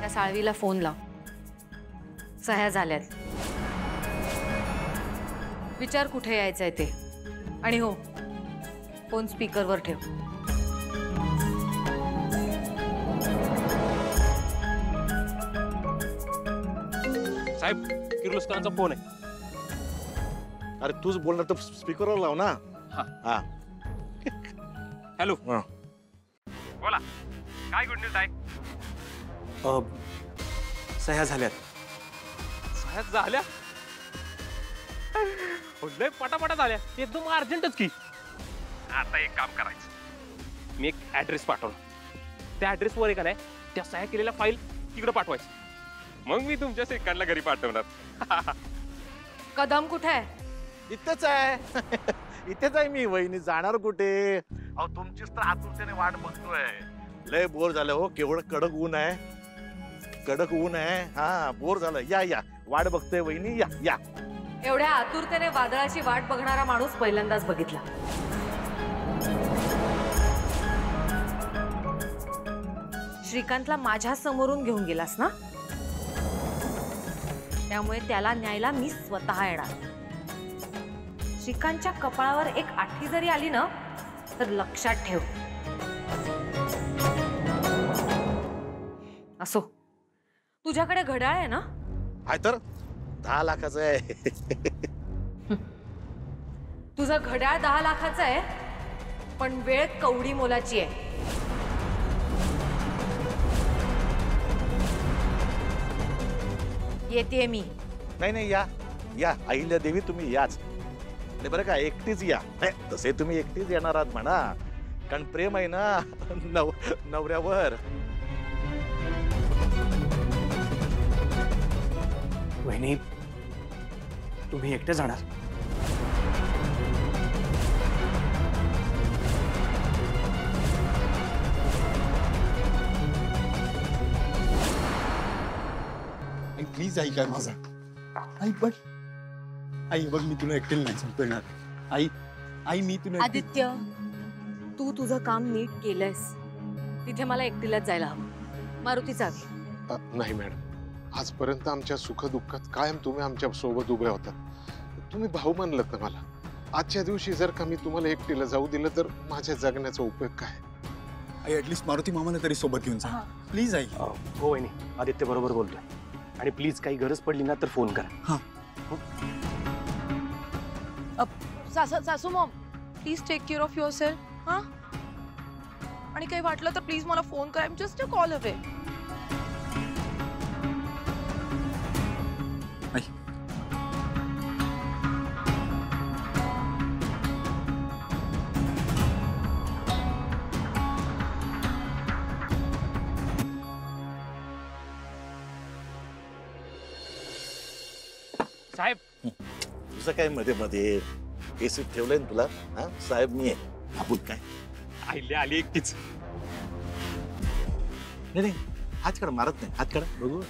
त्या साळवीला फोन लाव. सह्या झाल्यात. विचार कुठे यायचंय ते. आणि हो, फोन स्पीकरवर ठेव. साहेब, किर्लोस्करांचा फोन आहे. अरे तूच बोलणार तर स्पीकरवर लाव ना. हा. हॅलो. बोला, काय गुड न्यूज आहे? सह्या झाल्यात. सह्या झाल्या? लय पटापटा झाल्या. एकदम अर्जंटच की. आता एक काम करायचं, मी एक ऍड्रेस पाठवला. त्या ऍड्रेसवर एक नाही त्या सह्या केलेल्या फाईल तिकडे पाठवायचं. मग मी तुमच्या श्रीकांतला घरी पाठवणार. कदम कुठे आहे? इथेच आहे. इथेच आहे मी. वहिनी जाणार कुठे? अहो तुमचीच तर आतुरतेने वाट बघतोय. लय बोर झालं हो. केवढं कडक ऊन आहे. कडक ऊन आहे. हा, बोर झालं. या या, वाट बघतोय वहिनी. या या. एवढ्या आतुरतेने वादळाची वाट बघणारा माणूस पहिल्यांदाच बघितला. श्रीकांतला माझ्या समोरून घेऊन गेलास ना, त्यामुळे त्याला न्यायला मी स्वतः येणार. श्रीकांतच्या कपाळावर एक आठी जरी आली ना, तर लक्षात ठेव. असो, तुझ्याकडे घड्याळ आहे ना? आहे तर 10 लाखाचं आहे. तुझं घड्याळ 10 लाखाचं आहे, पण वेळ कवडी मोलाची आहे. येते मी. नाही नाही, या या अहिल्या देवी, तुम्ही याच. नाही बरं का, एकटीच या. नाही तसे तुम्ही एकटीच येणार आहात म्हणा, कारण प्रेम आहे ना नवऱ्यावर. वहिनी, तुम्ही एकटे जाणार? आई प्लीज आई, काय माझा आई. पण आई बघ, मी तुला एकटील नाही सांगतोय. आई आई मी तुला आदित्य, तू तुझं काम नीट केलंयस. तिथे मला एकटीलाच जायला हवं. मारुती जावी. नाही मॅडम, आजपर्यंत आमच्या सुखदुःखात कायम तुम्ही आमच्या सोबत उभे होता. तुम्ही भाऊ मानलात ना मला. आजच्या दिवशी जर का मी तुम्हाला एकटीला जाऊ दिलं तर माझ्या जगण्याचा उपयोग काय? आई ऍटलीस्ट मारुती मामाला तरी सोबत घेऊन जा प्लीज आई. हो वहिनी, आदित्य बरोबर बोलतोय. आणि प्लीज काही गरज पडली ना तर फोन करा. हा. सासू mom, please take care of yourself. हा, आणि काही वाटलं तर प्लीज मला फोन करा. Just a call away. आई साहेब, तुझं काय मध्ये मध्ये एसीत ठेवलंय ना तुला? हा साहेब मी आहे. आपण काय आईल्या आली एकटीच. नाही नाही, हात काढ. मारत नाही, हात काढ बघू.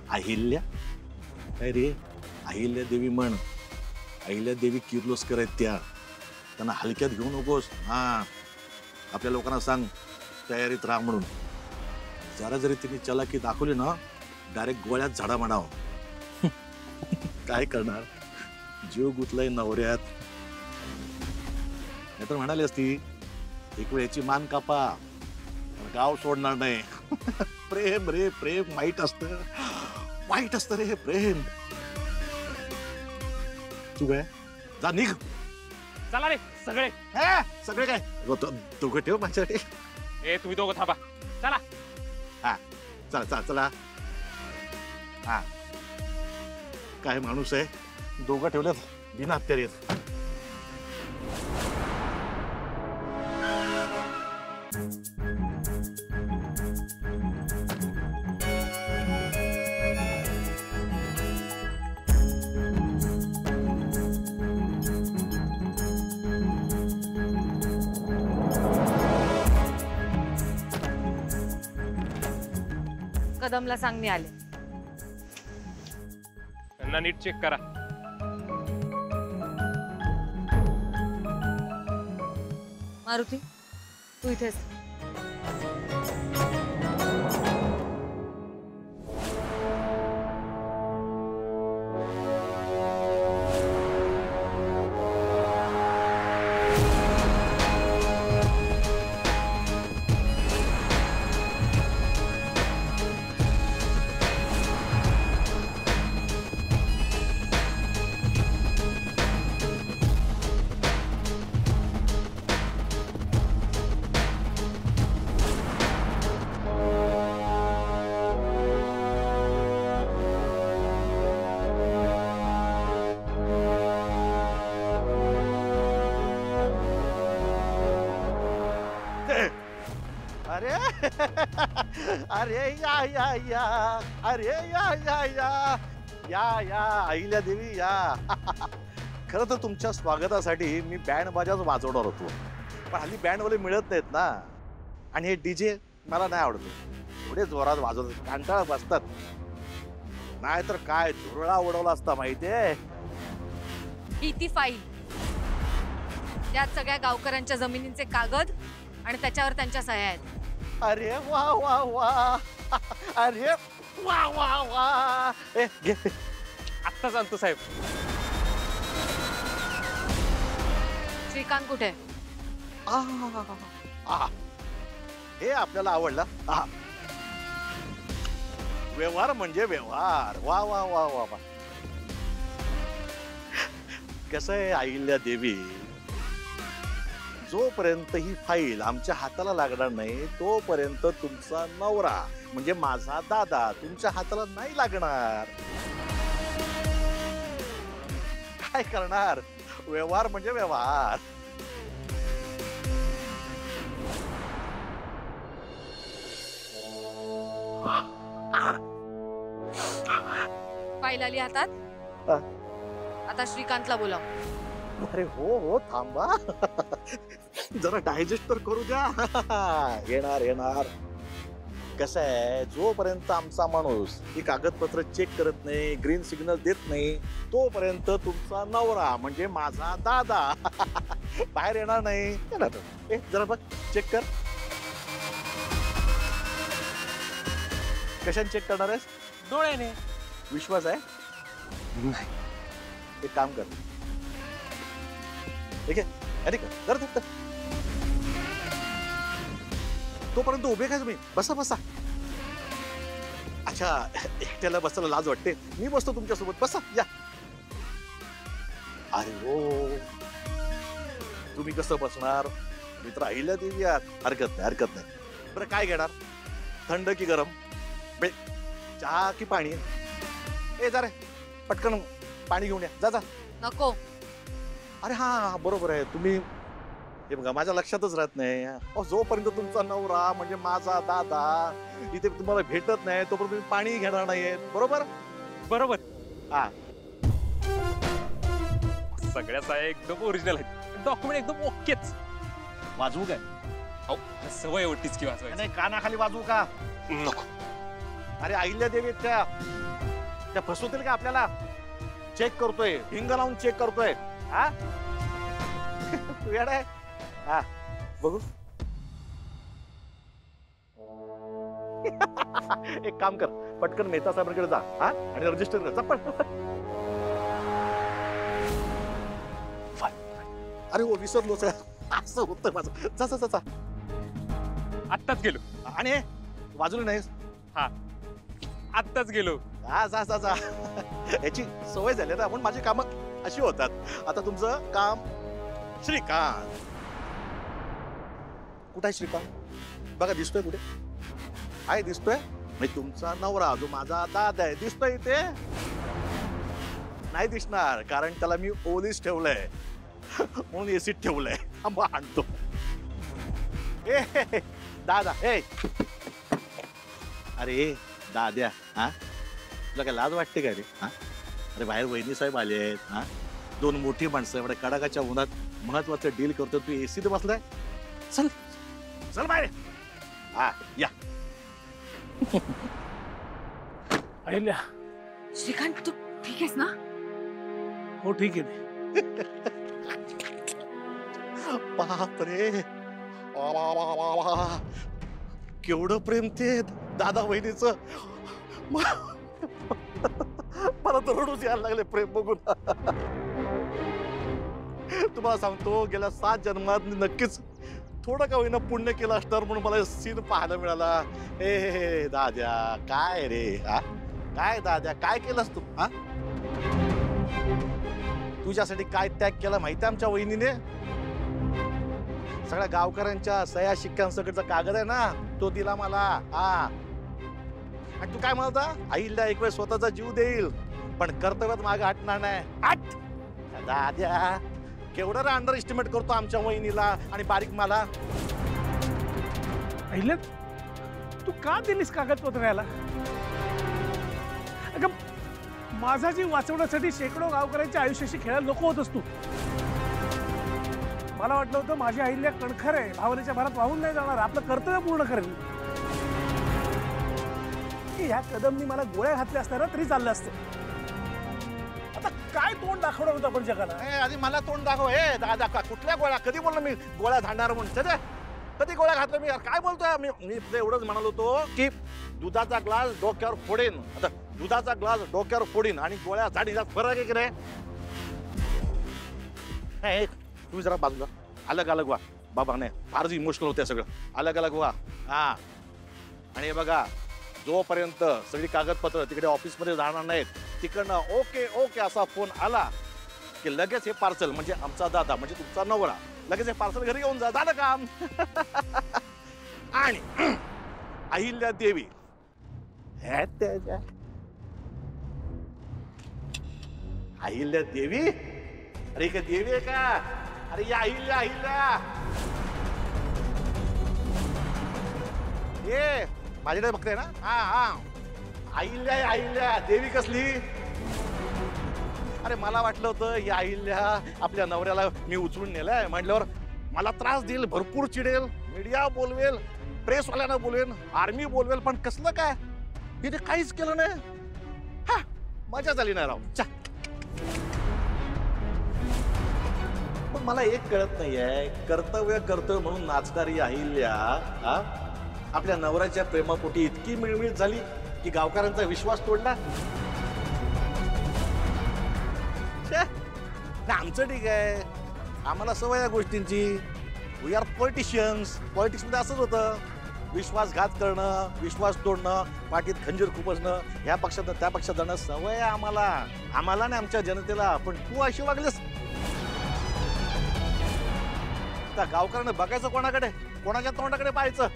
अहिल्या काय रे? अहिल्या देवी म्हण. अहिल्या देवी किर्लोस्कर आहेत त्या. त्यांना हलक्यात घेऊ नकोस. हा, आपल्या लोकांना सांग तयारीत राहा म्हणून. जरा जरी तिने चलाकी दाखवली ना, डायरेक्ट गोळ्यात झाडा म्हणाव. काय करणार, जीव गुतलाय नवऱ्यात. नाहीतर म्हणाली असती एक वेळ याची मान कापा, गाव सोडणार नाही. प्रेम रे प्रेम, वाईट असतं. वाईट असतं रे प्रेम. तू काय जा, निघ. चला रे सगळे. सगळे काय दोघं ठेव माझ्यासाठी. ए तुम्ही दोघं थांबा. चला. हा चला चला चला. हा, काय माणूस आहे. दोघं ठेवल्यात बिना हत्यारी आहेत. कदमला सांग मी आले. त्यांना नीट चेक करा. मारुती, तू इथेच. अरे अरे या अरे या अहिल्या देवी या. खरं तर तुमच्या स्वागतासाठी मी बँड बाजाच वाजवणार होतो, पण हल्ली बँडवाले मिळत नाहीत ना, आणि हे डीजे मला नाही आवडत. एवढे जोरात वाजवतात, कंटाळा बसतात. नाहीतर काय धुरळा उडवला असता माहितीये. ही ती फाईल, त्यात सगळ्या गावकऱ्यांच्या जमिनींचे कागद आणि त्याच्यावर त्यांच्या सह्या आहेत. अरे वा वा वा अरे वा वा वा. ए घे. आत्ताच आणतो साहेब. श्रीकांत कुठे? हे आपल्याला आवडलं. व्यवहार म्हणजे व्यवहार. वा वा वा वा वा. कसं आहे अहिल्या देवी, जोपर्यंत ही फाईल आमच्या हाताला लागणार नाही तोपर्यंत तुमचा नवरा म्हणजे माझा दादा तुमच्या हाताला नाही लागणार. काय करणार, व्यवहार म्हणजे व्यवहार. फाईल आली हातात. आता श्रीकांतला बोलाव. अरे हो हो थांबा. जरा डायजेस्ट तर करू द्या. येणार येणार. कसं आहे, जोपर्यंत आमचा माणूस ही कागदपत्र चेक करत नाही, ग्रीन सिग्नल देत नाही, तोपर्यंत तुमचा नवरा म्हणजे माझा दादा बाहेर येणार नाही. ए जरा बघ, चेक कर. कशाने चेक करणार आहेस? डोळ्याने. विश्वास आहे? नाही. एक काम कर. ठीक आहे, अरे कर कर. तोपर्यंत उभे काय तुम्ही? बसा बसा. अच्छा, एकट्याला बसायला लाज वाटते, मी बसतो तुमच्यासोबत. बसा या. अरे हो, तुम्ही कसं बसणार? मित्र अहिल्या देवी आहात. हरकत नाही. बरं काय घेणार, थंड की गरम? चहा की पाणी? ए जा रे, पटकन पाणी घेऊन या. जा जा. नको. अरे हा बरोबर आहे. तुम्ही हे बघा, माझ्या लक्षातच राहत नाही. जोपर्यंत तुमचा नवरा म्हणजे माझा दादा इथे तुम्हाला भेटत नाही तोपर्यंत तुम्ही पाणी घेणार नाहीये. बरोबर बरोबर. हा. सगळ्या साया एकदम ओरिजिनल आहेत, डॉक्युमेंट एकदम ओकेच. वाजवू काय? अहो सवय वाटतीच की वाजवायची. नाही, कानाखाली वाजवू का? नको. अरे अहिल्या देवी त्या फसवतील का आपल्याला? चेक करतोय, भिंग लावून चेक करतोय. हा तू येणार आहे? हा बघू. एक काम कर, पटकन मेहता साहेबांकडे जा. हा आणि रजिस्टर कर. जा पटकन. अरे हो, विसरलोच. असं होतं माझं. जा जा जा. आत्ताच गेलो. आणि वाजवलं नाहीस? हा आत्ताच गेलो. हा जा जा जा. याची सवय झाली ना, म्हणून माझी कामं अशी होतात. आता तुमचं काम श्रीकांत. कुठे आहे श्रीकांत? बघा, दिसतोय कुठे? आहे, दिसतोय. म्हणजे तुमचा नवरा जो माझा दादा आहे दिसतोय इथे? नाही दिसणार, कारण त्याला मी ओलीस ठेवलंय म्हणून एसीत ठेवलंय. थांबा आणतो. ए दादा, ए अरे दाद्या, हा तुला काय लाज वाटते का रे? हा अरे बाहेर वहिनी साहेब आले आहेत. हा दोन मोठी माणसं एवढ्या कडाकाच्या उन्हात महत्वाचं डील करतो, तू एसीत बसलाय. चल चल बाहेर. हा या. अहिल्या, श्रीकांत तू ठीक आहेस ना? हो ठीक आहे. बापरे, केवढं प्रेम ते दादा वहिनीचं. मला तर रडूच यायला लागले प्रेम बघून. तुम्हाला सांगतो, गेल्या 7 जन्मात नक्कीच थोडं का होईना पुण्य केलं असणार म्हणून मला सीन पाहायला मिळाला. ए दाद्या, काय रे? हा काय दाद्या, काय केलंस तू? हा तुझ्यासाठी काय त्याग केला माहिती आमच्या वहिनीने? सगळ्या गावकऱ्यांच्या सह्या शिक्क्यांसकटचा कागद आहे ना, तो दिला मला. हा आणि तू काय म्हणता, आईला एक वेळ स्वतःचा जीव देईल पण कर्तव्यात मागे हटणार नाही. हट दाद्या, केवढं अंडर एस्टिमेट करतो आमच्या वहिनीला आणि बारीक मला. अहिल्या तू का दिलीस कागदपत्र याला? अगं माझा जीव वाचवण्यासाठी शेकडो गावकऱ्यांच्या आयुष्याशी खेळायला नको होतस तू. मला वाटलं होतं माझी अहिल्या कणखर आहे, भावनेच्या भरात वाहून नाही जाणार, आपलं कर्तव्य पूर्ण करेल. ह्या कदमनी मला गोळ्या घातल्या असत्या ना तरी चाललं असतं. आता काय तोंड दाखवणार होतं आपण जगाला? आधी मला तोंड दाखव. हे दादा कुठल्या गोळ्या? कधी बोललो मी गोळ्या झाडणार म्हणून? सध्या कधी गोळ्या घातल्या मी? काय बोलतोय मी एवढंच म्हणालो होतो की दुधाचा ग्लास डोक्यावर फोडेन. आता दुधाचा ग्लास डोक्यावर फोडीन आणि गोळ्या झाडीन, फरक आहे की रे? तुम्ही जरा बाजूला अलग अलग व्हा बाबा. नाही फारच इमोशनल होत्या सगळं. अलग अलग व्हा. हा आणि हे बघा, जोपर्यंत सगळी कागदपत्र तिकडे ऑफिसमध्ये जाणार नाहीत, तिकडनं ओके ओके असा फोन आला की लगेच हे पार्सल, म्हणजे आमचा दादा म्हणजे तुमचा नवरा, लगेच हे पार्सल घरी घेऊन जा. झालं काम. आणि अहिल्या देवी अहिल्या देवी, अरे का देवी आहे का? अरे या अहिल्या अहिल्या ये माझ्याकडे बघते ना. हा हा अहिल्या अहिल्या देवी कसली? अरे मला वाटलं होतं या अहिल्या आपल्या नवऱ्याला मी उचलून नेलाय म्हटल्यावर मला त्रास देईल, भरपूर चिडेल, मीडिया बोलवेल, प्रेसवाल्यांना बोलवेल, आर्मी बोलवेल, पण कसलं काय तिथे काहीच केलं नाही. हा मजा झाली नाही राव. पण मला एक कळत नाहीये, कर्तव्य कर्तव्य म्हणून नाचणारी अहिल्या आपल्या नवऱ्याच्या प्रेमापोटी इतकी मिळमिळ झाली की गावकऱ्यांचा विश्वास तोडला. आमचं ठीक आहे, आम्हाला सवय या गोष्टींची. We R politicians. पॉलिटिक्स मध्ये असंच होतं, विश्वासघात करणं, विश्वास तोडणं, पाठीत खंजीर खुपसणं, ह्या पक्षात त्या पक्षात जाणं सवय आहे आम्हाला. आम्हाला नाही आमच्या जनतेला. पण तू अशी वागलीस, त्या गावकऱ्यांना बघायचं कोणाकडे? कोणाच्या तोंडाकडे पाहायचं?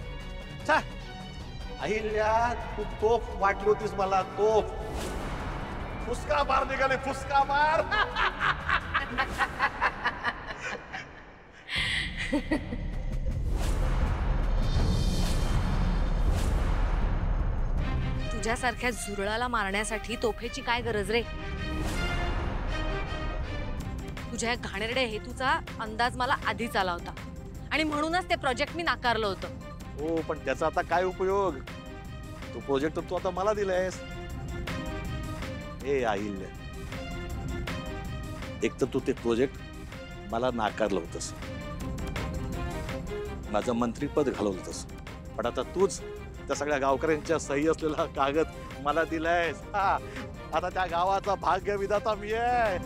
अहिल्या तू तोफ वाटली होतीस मला, तोफ. फुसका बार निघाले, फुसका बार. तुझ्यासारख्या झुरळाला मारण्यासाठी तोफेची काय गरज रे? तुझ्या घाणेरड्या हेतूचा अंदाज मला आधीच आला होता आणि म्हणूनच ते प्रोजेक्ट मी नाकारलं होतं. हो पण त्याचा आता काय उपयोग? तो प्रोजेक्ट तू आता मला दिलायस. ए अहिल्या, एक तर तू ते प्रोजेक्ट मला नाकारलं होतस, माझं मंत्रीपद घालवलं होतस, पण आता तूच त्या सगळ्या गावकऱ्यांच्या सही असलेला कागद मला दिलायस. आता त्या गावाचा भाग्य विधाता मी आहे.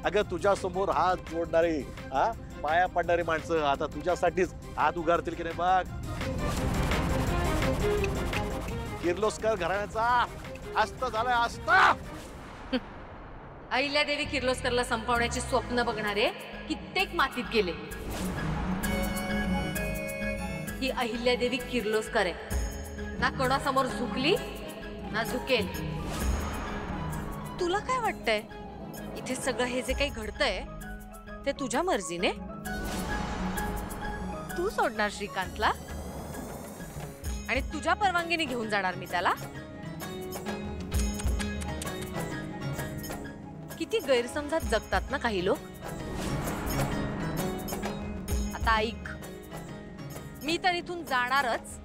अगं तुझ्या समोर हात जोडणारे, पाया पडणारी माणसं आता तुझ्यासाठीच हात उगारतील की नाही बघ. किर्लोस्कर घराण्याचा अस्त झालाय, अस्त. अहिल्यादेवी किर्लोस्करला संपवण्याची स्वप्न बघणारे कित्येक मातीत गेले. ही अहिल्यादेवी किर्लोस्कर आहे, ना कोणासमोर झुकली ना झुकेल. तुला काय वाटतंय इथे सगळं हे जे काही घडतंय ते तुझ्या मर्जीने? तू सोडणार श्रीकांतला आणि तुझ्या परवानगीने घेऊन जाणार मी त्याला? किती गैरसमजात जगतात ना काही लोक. आता ऐक, मी तर इथून जाणारच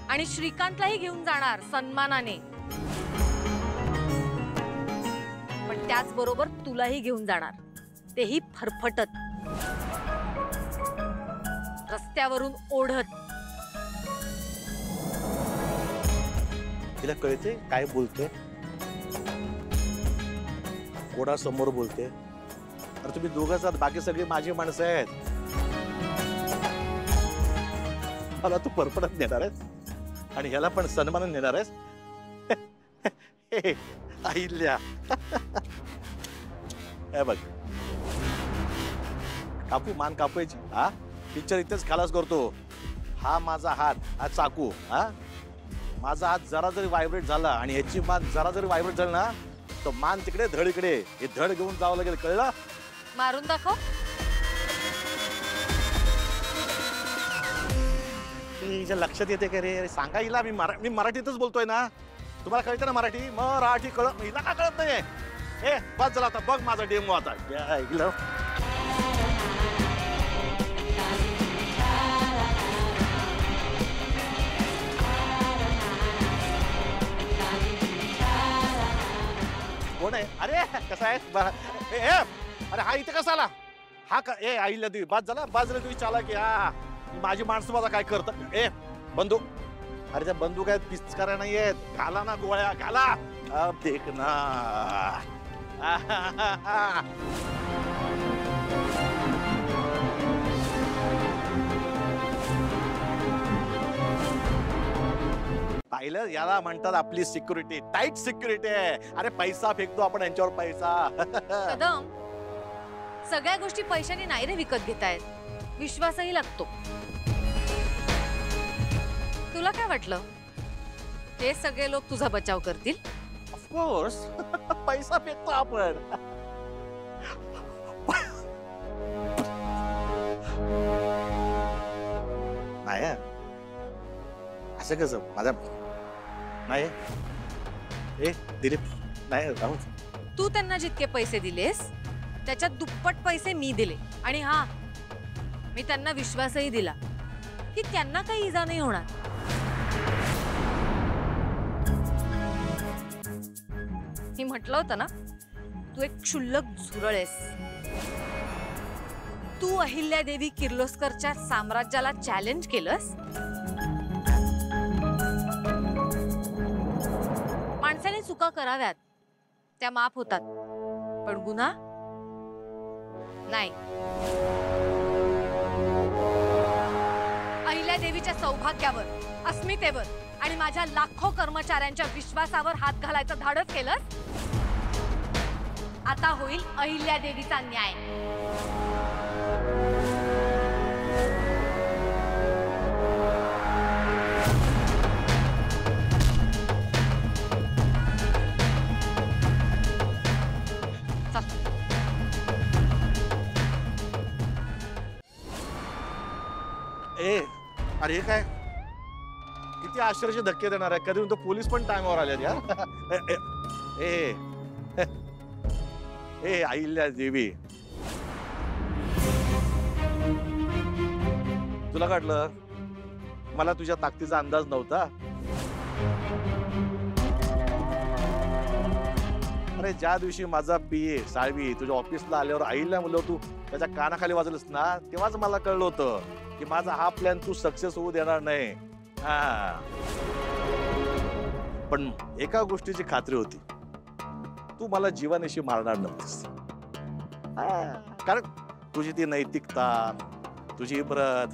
आणि श्रीकांतलाही घेऊन जाणार सन्मानाने, पण त्याचबरोबर तुलाही घेऊन जाणार, तेही फरफटत, रस्त्यावरून ओढत. तिला कळते काय बोलते, कोणासमोर बोलते. अरे तुम्ही दोघंच आहात, बाकी सगळी माझी माणसं आहेत. मला तू परपडत नेणार आहेस आणि ह्याला पण सन्मानाने नेणार आहेस. अहिल्या हे बघ, कापू मान कापायची. पिक्चर इथेच खालास करतो. हा माझा हात, हा चाकू. माझा हात जरा जरी व्हायब्रेट झाला आणि ह्याची मान जरा जरी व्हायब्रेट झाली ना, तर मान तिकडे धड इकडे. हे धड घेऊन जावं लागेल, कळलं? मारून दाखव. हिच्या लक्षात येते का रे? सांगा हिला, मी मराठीतच बोलतोय ना. तुम्हाला कळतं ना मराठी? मराठी कळत, हिला का कळत नाहीये? ए बस झाला आता, बघ माझा डेमो आता. हिला कोण आहे? अरे कसा आहे? अरे हा इथे कसा आला? हा का? ए आईला देवी, बाद झाला तुम्ही चाला की. हा माझी माणसं माझा काय करतात? ए बंदूक, अरे त्या बंदूक आहेत, पिचकाऱ्या नाही आहेत. घाला ना गोळ्या, घाला. अब देख ना. पाहिलं, याला म्हणतात आपली सिक्युरिटी, टाईट सिक्युरिटी आहे. अरे पैसा फेकतो आपण यांच्यावर, पैसा. कदम, सगळ्या गोष्टी पैशाने नाही रे विकत घेतायत, विश्वासही लागतो. तुला काय वाटलं हे सगळे लोक तुझा बचाव करतील? ऑफकोर्स. पैसा फेकतो आपण. नाही असं कसं? माझा नाही. ए दिलीप, नाही राहू. तू त्यांना जितके पैसे दिलेस त्याच्यात दुप्पट पैसे मी दिले. आणि हा, मी त्यांना विश्वासही दिला की त्यांना काही इजा नाही होणार. मी म्हटलं होतं ना, तू एक क्षुल्लक झुरळ आहेस. तू अहिल्यादेवी किर्लोस्करच्या साम्राज्याला चॅलेंज केलंस. माणसाने चुका कराव्यात, त्या माफ होतात, पण गुन्हा नाही. अहिल्यादेवीच्या सौभाग्यावर, अस्मितेवर आणि माझ्या लाखो कर्मचाऱ्यांच्या विश्वासावर हात घालायचं धाडस केलंस. आता होईल अहिल्यादेवीचा न्याय. ए अरे हे काय? किती आश्चर्याचे धक्के देणार आहे. कधी म्हणतो पोलीस पण टाइमवर आले यार. ए ए अहिल्या देवी, तुला काढलं? मला तुझ्या ताकदीचा अंदाज नव्हता. अरे ज्या दिवशी माझा पीए साळवी तुझ्या ऑफिसला आल्यावर अहिल्या म्हणलं तू त्याच्या कानाखाली वाजलंस ना, तेव्हाच मला कळलं होतं की माझा हा प्लॅन तू सक्सेस होऊ देणार नाही. हा, पण एका गोष्टीची खात्री होती, तू मला जीवानिशी मारणार नव्हतीस. कारण तुझी ती नैतिकता, तुझी इब्रत,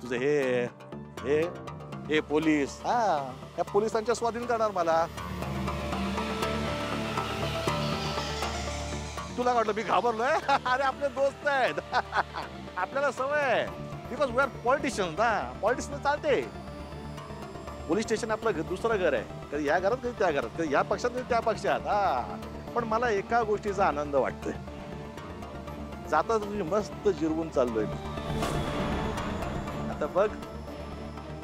तुझं हे पोलीस, या पोलिसांच्या स्वाधीन करणार मला. तुला वाटलं मी घाबरलोय? अरे आपले दोस्त आहेत, आपल्याला सवय आहे. बिकॉज वी आर पॉलिटिशियन्स ना. पॉलिटिशियन चालते. पोलीस स्टेशन आपलं दुसरं घर आहे. कधी या घरात, कधी त्या घरात, कधी या पक्षात, कधी त्या पक्षात. पण मला एका गोष्टीचा आनंद वाटतोय, जाता तुझी मस्त जिरवून चाललोय. आता बघ,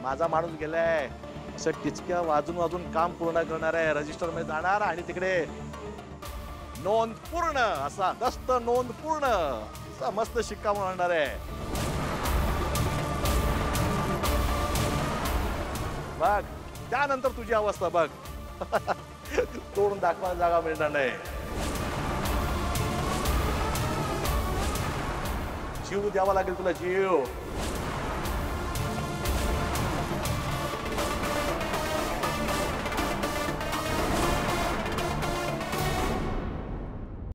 माझा माणूस गेलाय, असं टिचक्या वाजून वाजून काम पूर्ण करणार आहे. रजिस्टर मध्ये जाणार आणि तिकडे नोंद पूर्ण, असा दस्त नोंद पूर्ण, असा मस्त शिक्का मारणार आहे. बघ त्यानंतर तुझी अवस्था बघ. तोडून दाखवायला जागा मिळणार नाही. जीव द्यावा लागेल तुला, जीव.